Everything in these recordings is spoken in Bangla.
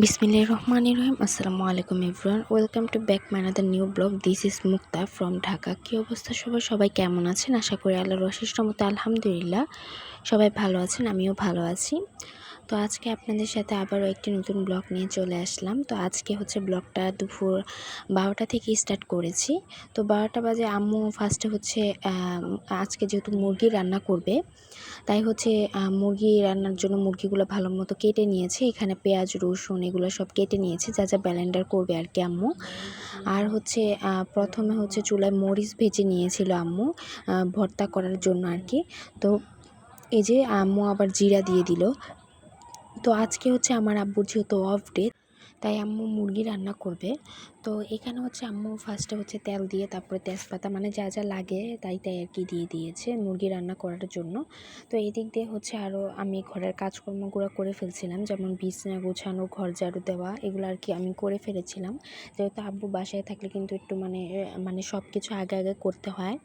Bismillahir Rahmanir Rahim. Assalamu alaikum everyone. Welcome to back my another new blog. This is Mukta from Dhaka. কি অবস্থা সবাই কেমন আছেন? আশা করি আল্লাহর অশেষ রহমতে আলহামদুলিল্লাহ সবাই ভালো আছেন, আমিও ভালো আছি। তো আজকে আপনাদের সাথে আবারও একটি নতুন ব্লগ নিয়ে চলে আসলাম। তো আজকে হচ্ছে ব্লগটা দুপুর 12টা থেকে স্টার্ট করেছি। তো 12টা বাজে আম্মু ফার্স্টে হচ্ছে আজকে যেহেতু মুরগি রান্না করবে, তাই হচ্ছে মুরগি রান্নার জন্য মুরগিগুলো ভালো মতো কেটে নিয়েছে। এখানে পেঁয়াজ রসুন এগুলো সব কেটে নিয়েছে, যা ব্লেন্ডার করবে আর কি আম্মু। আর হচ্ছে প্রথমে হচ্ছে চুলায় মরিচ ভেজে নিয়েছিল আম্মু ভর্তা করার জন্য আর কি। তো এই যে আম্মু আবার জিরা দিয়ে দিল। তো আজকে হচ্ছে আমার আব্বুর যেহেতু অফ ডে, তাই আম্মু মুরগি রান্না করবে। তো এখানে হচ্ছে আম্মু ফার্স্টে হচ্ছে তেল দিয়ে তারপরে তেজপাতা মানে যা লাগে তাই আর কি দিয়ে দিয়েছে মুরগি রান্না করার জন্য। তো এদিক দিয়ে হচ্ছে আরও আমি ঘরের কাজকর্মগুলো করে ফেলছিলাম, যেমন বিছানা গোছানো, ঘর ঝাড়ু দেওয়া, এগুলো আর কি আমি করে ফেলেছিলাম। যেহেতু আব্বু বাসায় থাকলে কিন্তু একটু মানে সব কিছু আগে করতে হয়।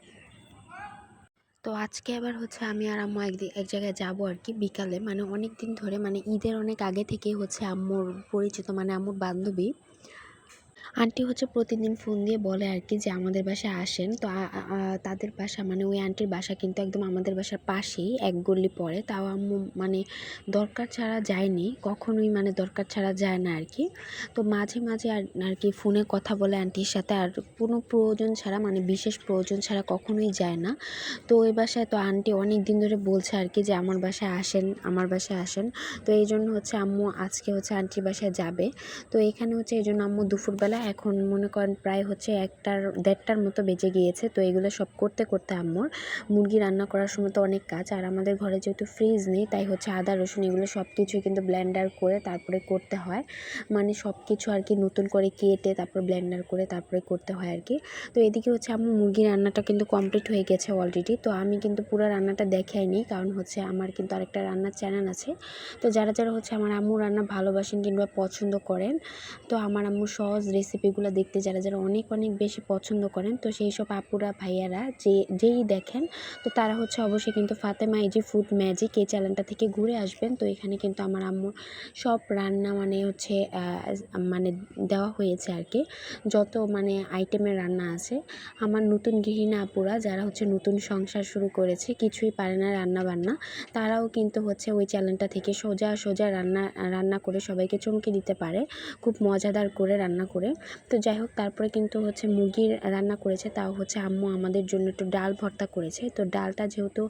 তো আজকে আবার হচ্ছে আমি আর আম্মু এক জায়গায় যাবো আর কি বিকালে, মানে অনেক দিন ধরে মানে ঈদের অনেক আগে থেকেই হচ্ছে আম্মুর পরিচিত মানে আম্মুর বান্ধবী আন্টি হচ্ছে প্রতিদিন ফোন দিয়ে বলে আর কি যে আমাদের বাসায় আসেন। তো তাদের বাসা মানে ওই আন্টির বাসা কিন্তু একদম আমাদের বাসার পাশেই, এক গলি পরে। তাও আম্মু মানে দরকার ছাড়া যায়নি কখনোই, মানে দরকার ছাড়া যায় না আর কি। তো মাঝে আর কি ফোনে কথা বলে আন্টির সাথে, আর কোনো প্রয়োজন ছাড়া মানে বিশেষ প্রয়োজন ছাড়া কখনোই যায় না। তো ওই বাসায় তো আন্টি অনেক দিন ধরে বলছে আর কি যে আমার বাসায় আসেন। তো এই জন্য হচ্ছে আম্মু আজকে হচ্ছে আন্টির বাসায় যাবে। তো এখানে হচ্ছে এই জন্য আম্মু দুপুরবেলা এখন মনে করেন প্রায় হচ্ছে 1-1:30টার মতো বেজে গিয়েছে। তো এগুলো সব করতে আম্মুর মুরগি রান্না করার সময় তো অনেক কাজ। আর আমাদের ঘরে যেহেতু ফ্রিজ নেই, তাই হচ্ছে আদা রসুন এগুলো সব কিছুই কিন্তু ব্লেন্ডার করে তারপরে করতে হয়, মানে সব কিছু আর কি নতুন করে কেটে তারপর ব্লেন্ডার করে তারপরে করতে হয় আর কি। তো এদিকে হচ্ছে আম্মু মুরগি রান্নাটা কিন্তু কমপ্লিট হয়ে গেছে অলরেডি। তো আমি কিন্তু পুরো রান্নাটা দেখাইনি, কারণ হচ্ছে আমার কিন্তু আরেকটা রান্নার চ্যানেল আছে। তো যারা হচ্ছে আমার আম্মু রান্না ভালোবাসেন কিংবা পছন্দ করেন, তো আমার আম্মুর সহজ রেসিপিগুলো দেখতে যারা অনেক বেশি পছন্দ করেন, তো সেই সব আপুরা ভাইয়ারা যেই দেখেন, তো তারা হচ্ছে অবশ্যই কিন্তু ফাতেমা ইজি ফুড ম্যাজিক এই চ্যানেলটা থেকে ঘুরে আসবেন। তো এখানে কিন্তু আমার আম্মুর সব রান্না মানে হচ্ছে মানে দেওয়া হয়েছে আর কি, যত মানে আইটেমের রান্না আছে। আমার নতুন গৃহিণী আপুরা যারা হচ্ছে নতুন সংসার শুরু করেছে, কিছুই পারে না রান্না বান্না, তারাও কিন্তু হচ্ছে ওই চ্যানেলটা থেকে সোজা রান্না করে সবাইকে চমকে দিতে পারে, খুব মজাদার করে রান্না করে। তো যাই হোক, তারপরে কিন্তু হচ্ছে মুরগির রান্না করেছে, তাও হচ্ছে আম্মু আমাদের জন্য একটু ডাল ভর্তা করেছে। তো ডালটা যেহেতু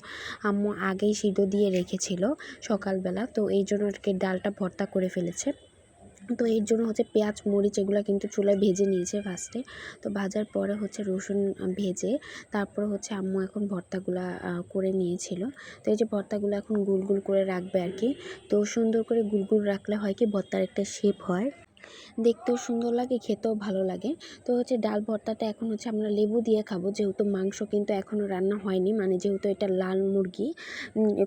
আম্মু আগেই সিদ্ধ দিয়ে রেখেছিল সকালবেলা, তো এই জন্য আর কি ডালটা ভর্তা করে ফেলেছে। তো এর জন্য হচ্ছে পেঁয়াজ মরিচ এগুলো কিন্তু চুলায় ভেজে নিয়েছে ফার্স্টে। তো ভাজার পরে হচ্ছে রসুন ভেজে তারপরে হচ্ছে আম্মু এখন ভর্তাগুলা করে নিয়েছিল। তো এই যে ভর্তাগুলো এখন গুল করে রাখবে আর কি। তো সুন্দর করে গুল রাখলে হয় কি ভর্তার একটা শেপ হয়, দেখতেও সুন্দর লাগে, খেতেও ভালো লাগে। তো হচ্ছে ডাল ভর্তাটা এখন হচ্ছে আমরা লেবু দিয়ে খাবো, যেহেতু মাংস কিন্তু এখনও রান্না হয়নি, মানে যেহেতু এটা লাল মুরগি,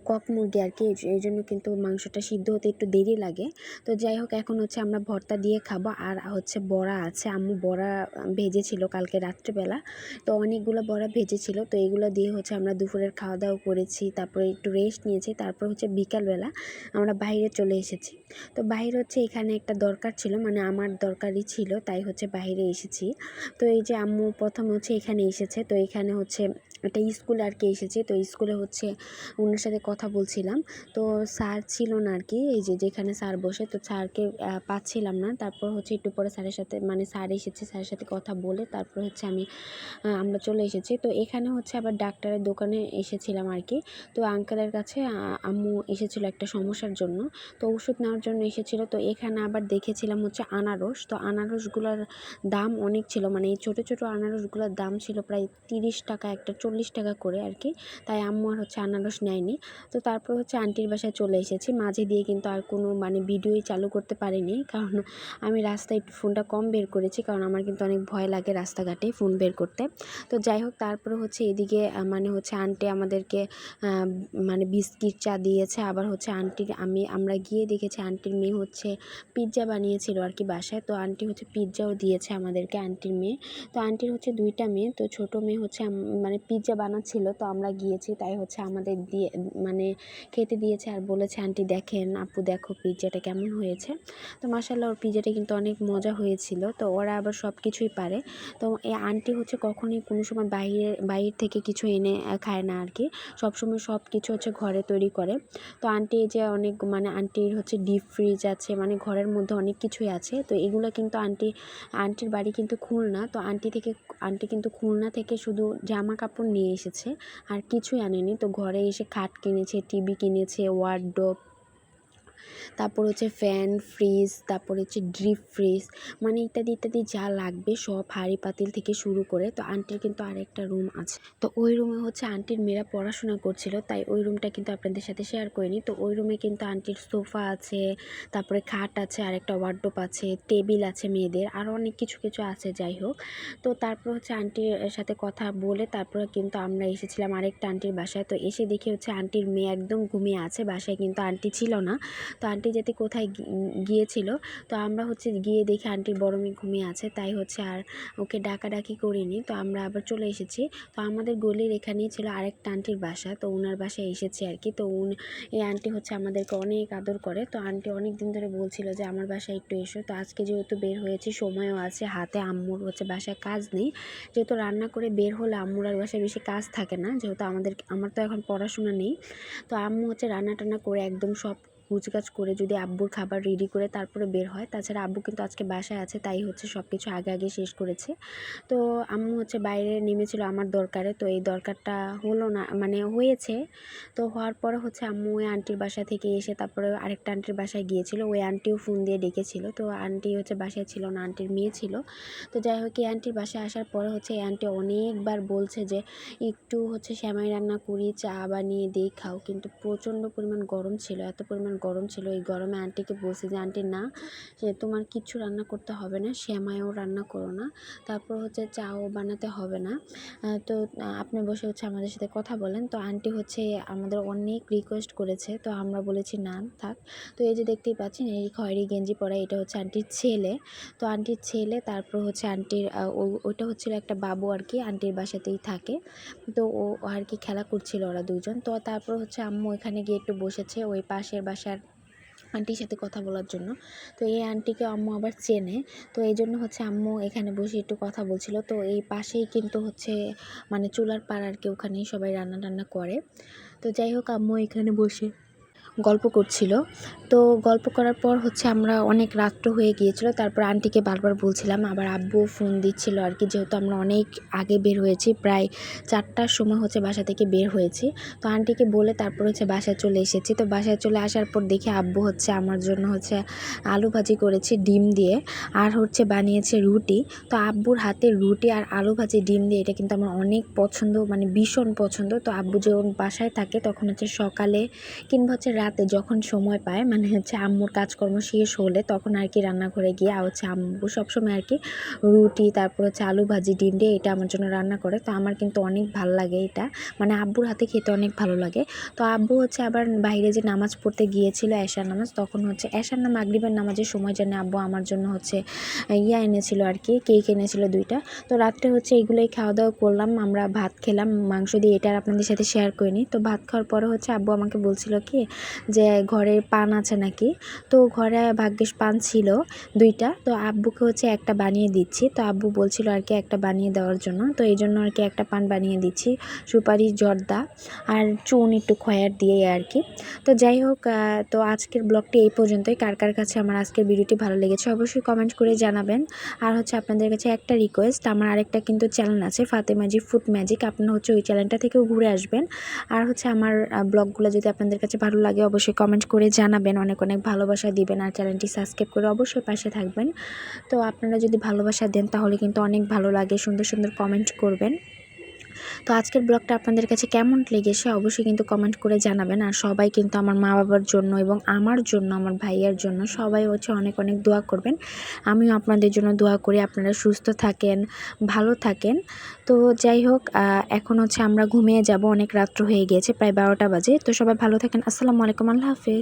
কক মুরগি আর কি, এই জন্য কিন্তু মাংসটা সিদ্ধ হতে একটু দেরি লাগে। তো যাই হোক, এখন হচ্ছে আমরা ভর্তা দিয়ে খাবো। আর হচ্ছে বড়া আছে, আম্মু বড়া ভেজেছিল কালকে রাত্রেবেলা, তো অনেকগুলো বড়া ভেজেছিল। তো এগুলো দিয়ে হচ্ছে আমরা দুপুরের খাওয়া দাওয়া করেছি, তারপরে একটু রেস্ট নিয়েছি, তারপর হচ্ছে বিকালবেলা আমরা বাইরে চলে এসেছি। তো বাইরে হচ্ছে এখানে একটা দরকার ছিল, মানে আমার দরকারই ছিল, তাই হচ্ছে বাইরে এসেছি। তো এই যে আম্মু প্রথম হচ্ছে এখানে এসেছে, তো এখানে হচ্ছে একটা স্কুলে আর কি এসেছি। তো স্কুলে হচ্ছে ওনার সাথে কথা বলছিলাম। তো স্যার ছিল না আর কি, এই যে যেখানে স্যার বসে, তো স্যারকে পাচ্ছিলাম না। তারপর হচ্ছে একটু পরে স্যারের সাথে মানে স্যার এসেছে, স্যারের সাথে কথা বলে তারপর হচ্ছে আমরা চলে এসেছি। তো এখানে হচ্ছে আবার ডাক্তারের দোকানে এসেছিলাম আর কি। তো আঙ্কেলের কাছে আম্মু এসেছিলো একটা সমস্যার জন্য, তো ওষুধ নেওয়ার জন্য এসেছিলো। তো এখানে আবার দেখেছিলাম হচ্ছে আনারস। তো আনারসগুলোর দাম অনেক ছিল, মানে এই ছোটো আনারসগুলোর দাম ছিল প্রায় 30 টাকা একটা, 40 টাকা করে আর কি। তাই আম্মু আর হচ্ছে আনারস নেয়নি। তো তারপর হচ্ছে আন্টির বাসায় চলে এসেছি। মাঝে দিয়ে কিন্তু আর কোনো মানে ভিডিওই চালু করতে পারিনি, কারণ আমি রাস্তায় একটু ফোনটা কম বের করেছি, কারণ আমার কিন্তু অনেক ভয় লাগে রাস্তাঘাটে ফোন বের করতে। তো যাই হোক, তারপরে হচ্ছে এদিকে মানে হচ্ছে আন্টি আমাদেরকে মানে বিস্কিট চা দিয়েছে। আবার হচ্ছে আমরা গিয়ে দেখেছি আন্টির মেয়ে হচ্ছে পিৎজা বানিয়েছিল আর কি বাসায়। তো আন্টি হচ্ছে পিৎজাও দিয়েছে আমাদেরকে, আন্টির মেয়ে। তো আন্টির হচ্ছে 2টা মেয়ে, তো ছোটো মেয়ে হচ্ছে মানে পিৎজা বানাচ্ছিল, তো আমরা গিয়েছি, তাই হচ্ছে আমাদের দিয়ে মানে খেতে দিয়েছে আর বলেছে আন্টি দেখেন আপু দেখো পিৎজাটা কেমন হয়েছে। তো মাশাআল্লাহ ওর পিৎজাটা কিন্তু অনেক মজা হয়েছিল। তো ওরা আবার সব কিছুই পারে। তো এই আন্টি হচ্ছে কখনোই কোনো সময় বাইরের থেকে কিছু এনে খায় না আর কি, সবসময় সব কিছু হচ্ছে ঘরে তৈরি করে। তো আন্টি যে অনেক মানে আন্টির হচ্ছে ডিপ ফ্রিজ আছে, মানে ঘরের মধ্যে অনেক কিছুই আছে। তো এগুলো কিন্তু আন্টির বাড়ি কিন্তু খুলনা। তো আন্টি কিন্তু খুলনা থেকে শুধু জামা কাপড় নিয়ে এসেছে, আর কিছুই আনেনি। তো ঘরে এসে খাট কিনেছে, টিভি কিনেছে, ওয়ার্ডরোব, তারপর হচ্ছে ফ্যান, ফ্রিজ, তারপর হচ্ছে ডিপ ফ্রিজ, মানে ইত্যাদি ইত্যাদি যা লাগবে সব হাঁড়ি পাতিল থেকে শুরু করে। তো আন্টির কিন্তু আরেকটা রুম আছে, তো ওই রুমে হচ্ছে আন্টির মেয়েরা পড়াশোনা করছিল, তাই ওই রুমটা কিন্তু আপনাদের সাথে শেয়ার করিনি। তো ওই রুমে কিন্তু আন্টির সোফা আছে, তারপরে খাট আছে, আরেকটা ওয়ার্ডরোব আছে, টেবিল আছে মেয়েদের, আরও অনেক কিছু কিছু আছে। যাই হোক, তো তারপর হচ্ছে আন্টির সাথে কথা বলে তারপরে কিন্তু আমরা এসেছিলাম আরেকটা আন্টির বাসায়। তো এসে দেখি হচ্ছে আন্টির মেয়ে একদম ঘুমিয়ে আছে, বাসায় কিন্তু আন্টি ছিল না। তো আন্টি যাতে কোথায় গিয়েছিল, তো আমরা হচ্ছে গিয়ে দেখি আন্টির বড় মেয়ে ঘুমিয়ে আছে, তাই হচ্ছে আর ওকে ডাকাডাকি করিনি। তো আমরা আবার চলে এসেছি। তো আমাদের গলির এখানেই ছিল আরেকটা আন্টির বাসা, তো ওনার বাসায় এসেছি আর কি। তো এই আন্টি হচ্ছে আমাদেরকে অনেক আদর করে। তো আন্টি অনেক দিন ধরে বলছিল যে আমার বাসায় একটু এসো। তো আজকে যেহেতু বের হয়েছি, সময়ও আছে হাতে, আম্মুর হচ্ছে বাসায় কাজ নেই, যেহেতু রান্না করে বের হলে আম্মুর আর বাসায় বেশি কাজ থাকে না, যেহেতু আমার তো এখন পড়াশোনা নেই। তো আম্মু হচ্ছে রান্না টান্না করে একদম সব গুছগাছ করে যদি আব্বুর খাবার রেডি করে তারপরে বের হয়। তাছাড়া আব্বু কিন্তু আজকে বাসায় আছে, তাই হচ্ছে সব কিছু আগে আগে শেষ করেছে। তো আম্মু হচ্ছে বাইরে নেমেছিল আমার দরকারে, তো এই দরকারটা হলো না, মানে হয়েছে। তো হওয়ার পরে হচ্ছে আম্মু ওই আন্টির বাসা থেকে এসে তারপরে আরেকটা আন্টির বাসায় গিয়েছিল। ওই আন্টিও ফোন দিয়ে ডেকেছিল, তো আন্টি হচ্ছে বাসায় ছিল না, আন্টির মেয়ে ছিল। তো যাই হোক, এই আন্টির বাসায় আসার পরে হচ্ছে এই আন্টি অনেকবার বলছে যে একটু হচ্ছে সেমাই রান্না করি, চা বানিয়ে দিই খাও, কিন্তু প্রচণ্ড পরিমাণ গরম ছিল, এত পরিমাণ গরম ছিল। এই গরমে আন্টিকে বলছি যে আন্টি না, সে তোমার কিচ্ছু রান্না করতে হবে না, সেমাইও রান্না করো না, তারপর হচ্ছে চাও বানাতে হবে না, তো আপনি বসে হচ্ছে আমাদের সাথে কথা বলেন। তো আন্টি হচ্ছে আমাদের অনেক রিকোয়েস্ট করেছে, তো আমরা বলেছি না থাক। তো এই যে দেখতেই পাচ্ছেন এই খয়েরি গেঞ্জি পরা, এটা হচ্ছে আন্টির ছেলে। তো আন্টির ছেলে, তারপর হচ্ছে আন্টির ওইটা হচ্ছিল একটা বাবু আর কি, আন্টির বাসাতেই থাকে। তো ও আর কি খেলা করছিল ওরা দুজন। তো তারপর হচ্ছে আম্মু এখানে গিয়ে একটু বসেছে ওই পাশের বাসার আন্টির সাথে কথা বলার জন্য। তো এই আন্টিকে আম্মু আবার চেনে, তো এই জন্য হচ্ছে আম্মু এখানে বসে একটু কথা বলছিল। তো এই পাশেই কিন্তু হচ্ছে মানে চুলার পাড় আর কি, ওখানেই সবাই রান্না টান্না করে। তো যাই হোক, আম্মু এখানে বসে গল্প করছিল। তো গল্প করার পর হচ্ছে আমরা অনেক রাত্র হয়ে গিয়েছিল, তারপর আন্টিকে বারবার বলছিলাম, আবার আব্বু ফোন দিচ্ছিল আর কি, যেহেতু আমরা অনেক আগে বের হয়েছি, প্রায় 4টার সময় হচ্ছে বাসা থেকে বের হয়েছি। তো আন্টিকে বলে তারপর হচ্ছে বাসায় চলে এসেছি। তো বাসায় চলে আসার পর দেখি আব্বু হচ্ছে আমার জন্য হচ্ছে আলু ভাজি করেছে ডিম দিয়ে, আর হচ্ছে বানিয়েছে রুটি। তো আব্বুর হাতে রুটি আর আলু ভাজি ডিম দিয়ে, এটা কিন্তু আমার অনেক পছন্দ, মানে ভীষণ পছন্দ। তো আব্বু যখন বাসায় থাকে তখন হচ্ছে সকালে কিংবা হচ্ছে রাতে যখন সময় পায়, মানে হচ্ছে আম্মুর কাজকর্ম শেষ হলে তখন আর কি রান্নাঘরে গিয়ে হচ্ছে আম্মু সবসময় আর কি রুটি, তারপর হচ্ছে আলু ভাজি ডিম দিয়ে এটা আমার জন্য রান্না করে। তো আমার কিন্তু অনেক ভালো লাগে এটা, মানে আব্বুর হাতে খেতে অনেক ভালো লাগে। তো আব্বু হচ্ছে আবার বাইরে যে নামাজ পড়তে গিয়েছিল এশার নামাজ, তখন হচ্ছে এশার না মাগরিবের নামাজের সময় জানে আব্বু আমার জন্য হচ্ছে এনেছিল আর কি, কেক এনেছিল 2টা। তো রাত্রে হচ্ছে এগুলোই খাওয়া দাওয়া করলাম, আমরা ভাত খেলাম মাংস দিয়ে, এটা আর আপনাদের সাথে শেয়ার করিনি। তো ভাত খাওয়ার পরে হচ্ছে আব্বু আমাকে বলছিল কি যে ঘরে পান আছে নাকি। তো ঘরে ভাগ্যিস পান ছিল 2টা, তো আব্বুকে হচ্ছে একটা বানিয়ে দিচ্ছি। তো আব্বু বলছিল আর কি একটা বানিয়ে দেওয়ার জন্য, তো এই জন্য আর কি একটা পান বানিয়ে দিচ্ছি, সুপারি জর্দা আর চুন একটু খয়ার দিয়ে আর কি। তো যাই হোক, তো আজকের ব্লগটি এই পর্যন্তই। কার কার কাছে আমার আজকের ভিডিওটি ভালো লেগেছে অবশ্যই কমেন্ট করে জানাবেন। আর হচ্ছে আপনাদের কাছে একটা রিকোয়েস্ট, আমার আরেকটা কিন্তু চ্যানেল আছে ফাতেমাজি ফুড ম্যাজিক, আপনারা হচ্ছে ওই চ্যানেলটা থেকেও ঘুরে আসবেন। আর হচ্ছে আমার ব্লগগুলো যদি আপনাদের কাছে ভালো লাগে অবশ্যই কমেন্ট করে জানাবেন, অনেক অনেক ভালোবাসা দিবেন, আর চ্যানেলটি সাবস্ক্রাইব করে অবশ্যই পাশে থাকবেন। তো আপনারা যদি ভালোবাসা দেন তাহলে কিন্তু অনেক ভালো লাগে, সুন্দর সুন্দর কমেন্ট করবেন। তো আজকের ব্লগটা আপনাদের কাছে কেমন লেগেছে অবশ্যই কিন্তু কমেন্ট করে জানাবেন। আর সবাই কিন্তু আমার মা বাবার জন্য এবং আমার জন্য, আমার ভাইয়ার জন্য সবাই হচ্ছে অনেক অনেক দোয়া করবেন। আমিও আপনাদের জন্য দোয়া করি, আপনারা সুস্থ থাকেন, ভালো থাকেন। তো যাই হোক, এখন হচ্ছে আমরা ঘুমিয়ে যাব, অনেক রাত্র হয়ে গিয়েছে, প্রায় 12টা বাজে। তো সবাই ভালো থাকেন, আসসালামু আলাইকুম, আল্লাহ হাফেজ।